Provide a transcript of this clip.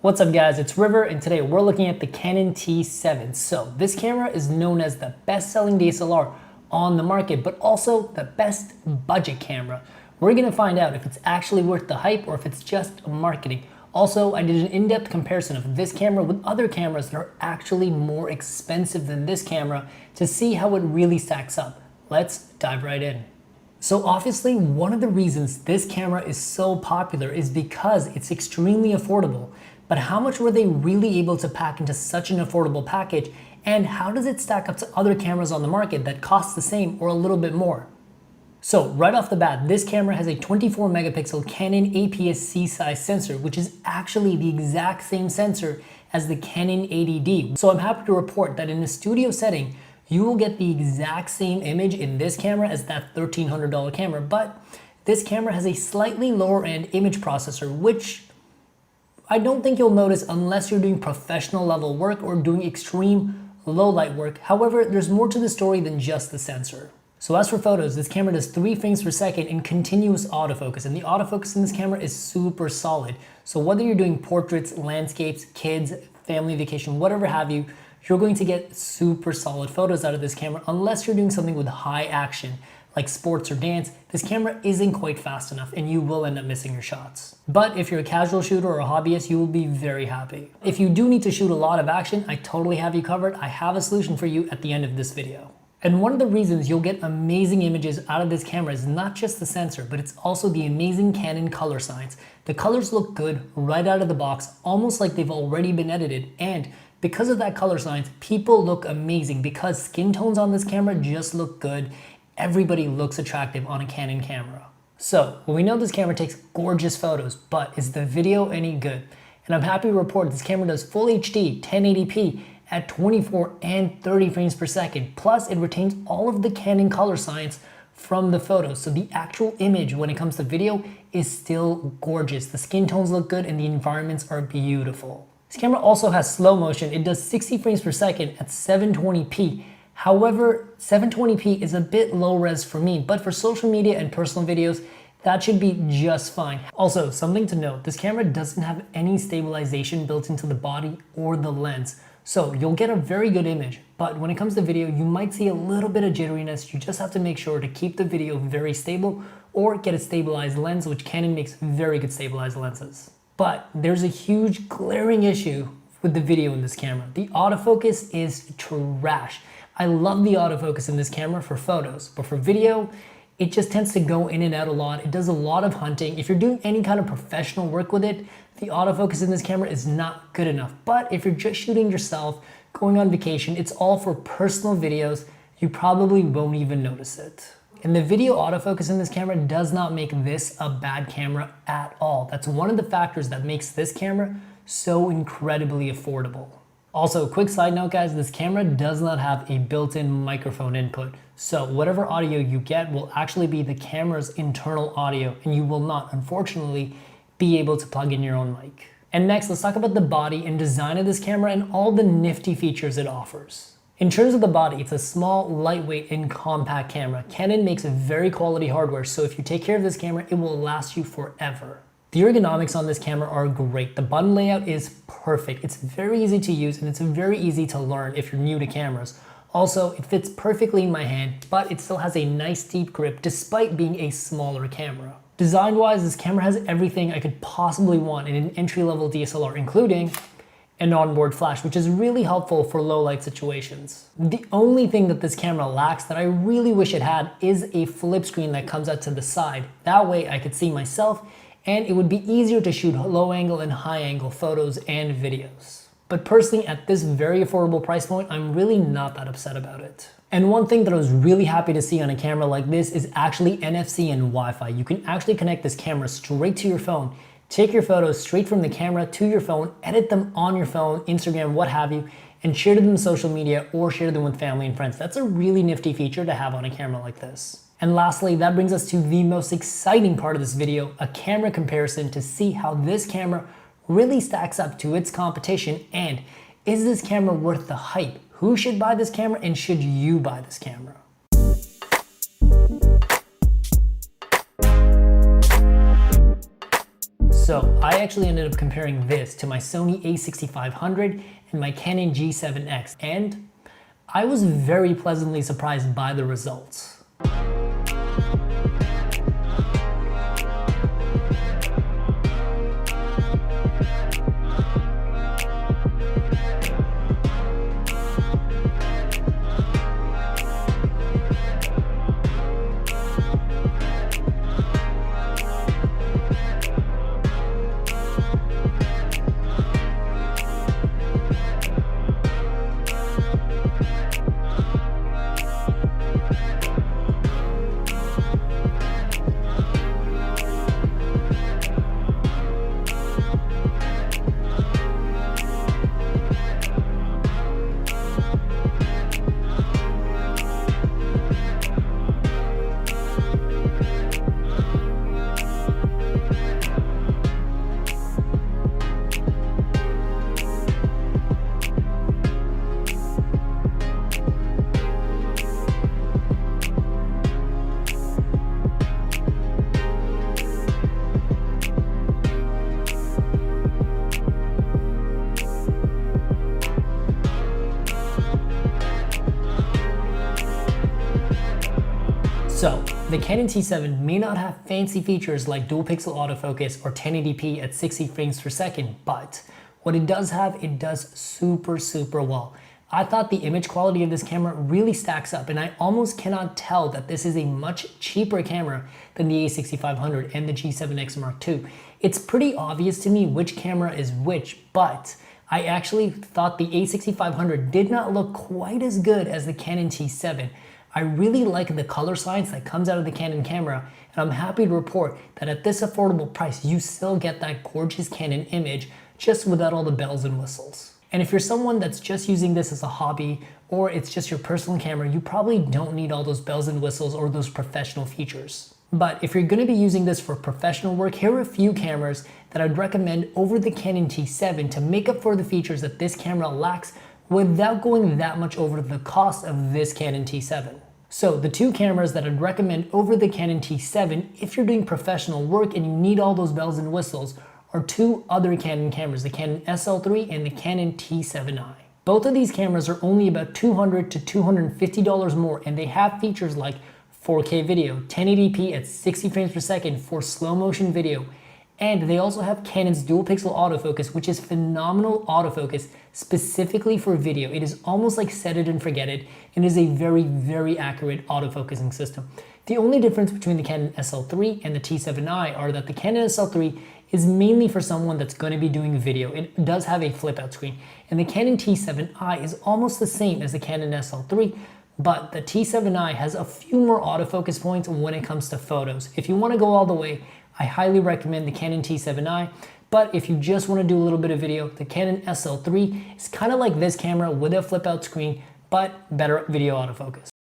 What's up guys, it's River and today we're looking at the Canon T7. So this camera is known as the best-selling DSLR on the market, but also the best budget camera. We're gonna find out if it's actually worth the hype or if it's just marketing. Also, I did an in-depth comparison of this camera with other cameras that are actually more expensive than this camera to see how it really stacks up. Let's dive right in. So obviously, one of the reasons this camera is so popular is because it's extremely affordable. But how much were they really able to pack into such an affordable package, and how does it stack up to other cameras on the market that cost the same or a little bit more? So right off the bat, this camera has a 24 megapixel Canon APS-C size sensor, which is actually the exact same sensor as the Canon 80D. So I'm happy to report that in a studio setting, you will get the exact same image in this camera as that $1,300 camera, but this camera has a slightly lower end image processor, which I don't think you'll notice unless you're doing professional level work or doing extreme low light work. However, there's more to the story than just the sensor. So as for photos, this camera does 3 frames per second in continuous autofocus, and the autofocus in this camera is super solid. So whether you're doing portraits, landscapes, kids, family vacation, whatever have you, you're going to get super solid photos out of this camera unless you're doing something with high action like sports or dance. This camera isn't quite fast enough and you will end up missing your shots. But if you're a casual shooter or a hobbyist, you will be very happy. If you do need to shoot a lot of action, I totally have you covered. I have a solution for you at the end of this video. And one of the reasons you'll get amazing images out of this camera is not just the sensor, but it's also the amazing Canon color science. The colors look good right out of the box, almost like they've already been edited. And because of that color science, people look amazing because skin tones on this camera just look good. Everybody looks attractive on a Canon camera. So, we know this camera takes gorgeous photos, but is the video any good? And I'm happy to report this camera does full HD 1080p at 24 and 30 frames per second. Plus, it retains all of the Canon color science from the photos. So the actual image when it comes to video is still gorgeous. The skin tones look good and the environments are beautiful. This camera also has slow motion. It does 60 frames per second at 720p. However, 720p is a bit low res for me, but for social media and personal videos, that should be just fine. Also, something to note, this camera doesn't have any stabilization built into the body or the lens. So you'll get a very good image, but when it comes to video, you might see a little bit of jitteriness. You just have to make sure to keep the video very stable or get a stabilized lens, which Canon makes very good stabilized lenses. But there's a huge glaring issue with the video in this camera. The autofocus is trash. I love the autofocus in this camera for photos, but for video, it just tends to go in and out a lot. It does a lot of hunting. If you're doing any kind of professional work with it, the autofocus in this camera is not good enough. But if you're just shooting yourself, going on vacation, it's all for personal videos, you probably won't even notice it. And the video autofocus in this camera does not make this a bad camera at all. That's one of the factors that makes this camera so incredibly affordable. Also, quick side note guys, this camera does not have a built-in microphone input. So whatever audio you get will actually be the camera's internal audio, and you will not, unfortunately, be able to plug in your own mic. And next, let's talk about the body and design of this camera and all the nifty features it offers. In terms of the body, it's a small, lightweight, and compact camera. Canon makes a very quality hardware, so if you take care of this camera, it will last you forever. The ergonomics on this camera are great. The button layout is perfect. It's very easy to use and it's very easy to learn if you're new to cameras. Also, it fits perfectly in my hand, but it still has a nice deep grip despite being a smaller camera. Design-wise, this camera has everything I could possibly want in an entry-level DSLR, including an onboard flash, which is really helpful for low light situations. The only thing that this camera lacks that I really wish it had is a flip screen that comes out to the side. That way I could see myself and it would be easier to shoot low angle and high angle photos and videos. But personally, at this very affordable price point, I'm really not that upset about it. And one thing that I was really happy to see on a camera like this is actually NFC and Wi-Fi. You can actually connect this camera straight to your phone, take your photos straight from the camera to your phone, edit them on your phone, Instagram, what have you, and share them on social media or share them with family and friends. That's a really nifty feature to have on a camera like this. And lastly, that brings us to the most exciting part of this video, a camera comparison to see how this camera really stacks up to its competition, and is this camera worth the hype? Who should buy this camera and should you buy this camera? So I actually ended up comparing this to my Sony a6500 and my Canon G7X, and I was very pleasantly surprised by the results. So, the Canon T7 may not have fancy features like dual pixel autofocus or 1080p at 60 frames per second, but what it does have, it does super well. I thought the image quality of this camera really stacks up, and I almost cannot tell that this is a much cheaper camera than the a6500 and the G7X Mark II. It's pretty obvious to me which camera is which, but I actually thought the a6500 did not look quite as good as the Canon T7. I really like the color science that comes out of the Canon camera, and I'm happy to report that at this affordable price, you still get that gorgeous Canon image just without all the bells and whistles. And if you're someone that's just using this as a hobby, or it's just your personal camera, you probably don't need all those bells and whistles or those professional features. But if you're going to be using this for professional work, here are a few cameras that I'd recommend over the Canon T7 to make up for the features that this camera lacks without going that much over the cost of this Canon T7. So the two cameras that I'd recommend over the Canon T7 if you're doing professional work and you need all those bells and whistles are two other Canon cameras, the Canon SL3 and the Canon T7i. Both of these cameras are only about $200 to $250 more, and they have features like 4K video, 1080p at 60 frames per second for slow motion video, and they also have Canon's dual pixel autofocus, which is phenomenal autofocus specifically for video. It is almost like set it and forget it, and is a very accurate autofocusing system. The only difference between the Canon SL3 and the T7i are that the Canon SL3 is mainly for someone that's going to be doing video. It does have a flip out screen, and the Canon T7i is almost the same as the Canon SL3, but the T7i has a few more autofocus points when it comes to photos. If you want to go all the way, I highly recommend the Canon T7i, but if you just want to do a little bit of video, the Canon SL3 is kind of like this camera with a flip out screen, but better video autofocus.